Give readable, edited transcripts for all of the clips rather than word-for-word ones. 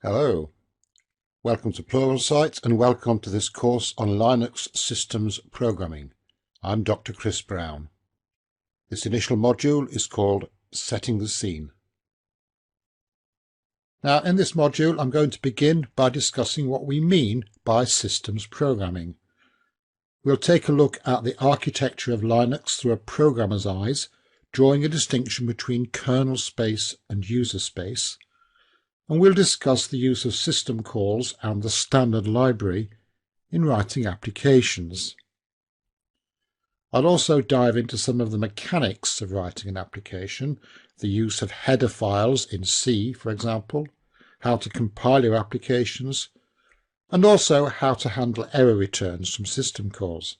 Hello, welcome to Pluralsight and welcome to this course on Linux systems programming. I'm Dr. Chris Brown. This initial module is called Setting the Scene. Now in this module I'm going to begin by discussing what we mean by systems programming. We'll take a look at the architecture of Linux through a programmer's eyes, drawing a distinction between kernel space and user space. And we'll discuss the use of system calls and the standard library in writing applications. I'll also dive into some of the mechanics of writing an application, the use of header files in C, for example, how to compile your applications, and also how to handle error returns from system calls.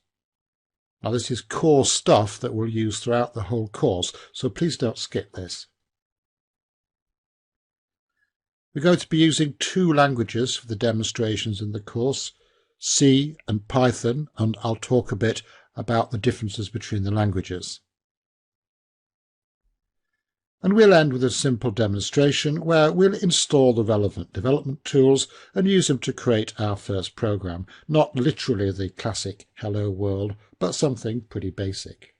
Now this is core stuff that we'll use throughout the whole course, so please don't skip this. We're going to be using two languages for the demonstrations in the course, C and Python, and I'll talk a bit about the differences between the languages. And we'll end with a simple demonstration where we'll install the relevant development tools and use them to create our first program, not literally the classic hello world, but something pretty basic.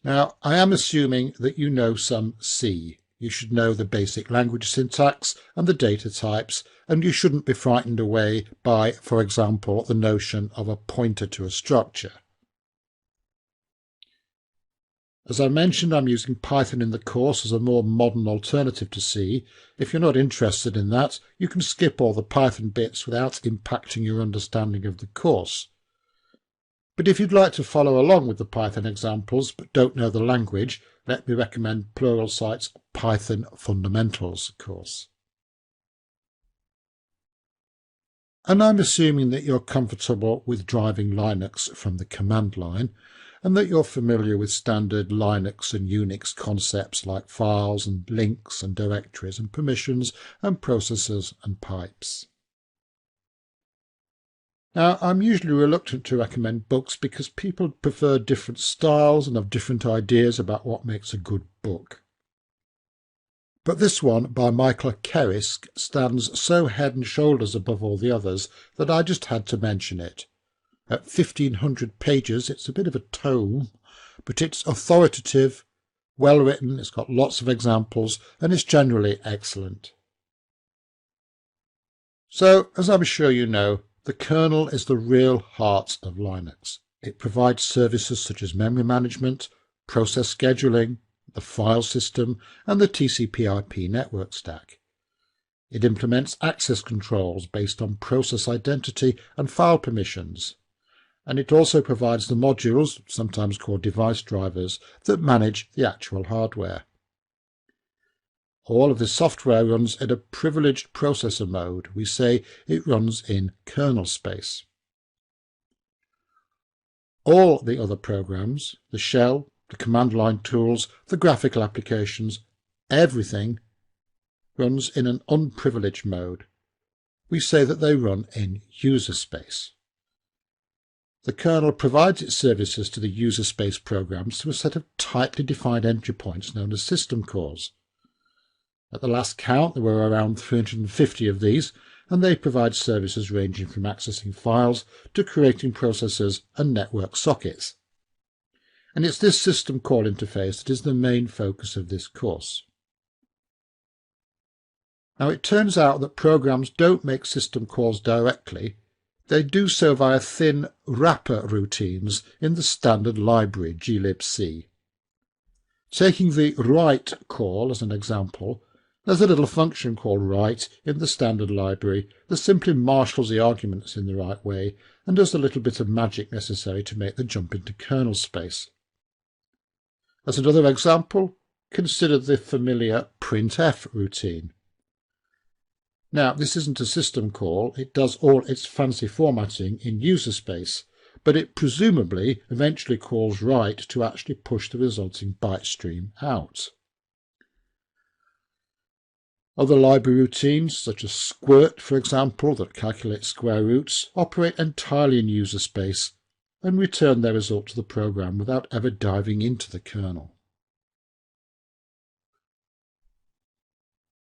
Now, I am assuming that you know some C. You should know the basic language syntax and the data types, and you shouldn't be frightened away by, for example, the notion of a pointer to a structure. As I mentioned, I'm using Python in the course as a more modern alternative to C. If you're not interested in that, you can skip all the Python bits without impacting your understanding of the course. But if you'd like to follow along with the Python examples but don't know the language, let me recommend Pluralsight's Python Fundamentals course. And I'm assuming that you're comfortable with driving Linux from the command line and that you're familiar with standard Linux and Unix concepts like files and links and directories and permissions and processors and pipes. Now, I'm usually reluctant to recommend books because people prefer different styles and have different ideas about what makes a good book. But this one by Michael Kerrisk stands so head and shoulders above all the others that I just had to mention it. At 1,500 pages, it's a bit of a tome, but it's authoritative, well written, it's got lots of examples, and it's generally excellent. So, as I'm sure you know, the kernel is the real heart of Linux. It provides services such as memory management, process scheduling, the file system, and the TCP/IP network stack. It implements access controls based on process identity and file permissions. And it also provides the modules, sometimes called device drivers, that manage the actual hardware. All of the software runs at a privileged processor mode. We say it runs in kernel space. All the other programs, the shell, the command line tools, the graphical applications, everything runs in an unprivileged mode. We say that they run in user space. The kernel provides its services to the user space programs through a set of tightly defined entry points known as system calls. At the last count, there were around 350 of these, and they provide services ranging from accessing files to creating processors and network sockets. And it's this system call interface that is the main focus of this course. Now, it turns out that programs don't make system calls directly. They do so via thin wrapper routines in the standard library glibc. Taking the write call as an example, there's a little function called write in the standard library that simply marshals the arguments in the right way and does the little bit of magic necessary to make the jump into kernel space. As another example, consider the familiar printf routine. Now, this isn't a system call, it does all its fancy formatting in user space, but it presumably eventually calls write to actually push the resulting byte stream out. Other library routines, such as squirt, for example, that calculate square roots, operate entirely in user space and return their result to the program without ever diving into the kernel.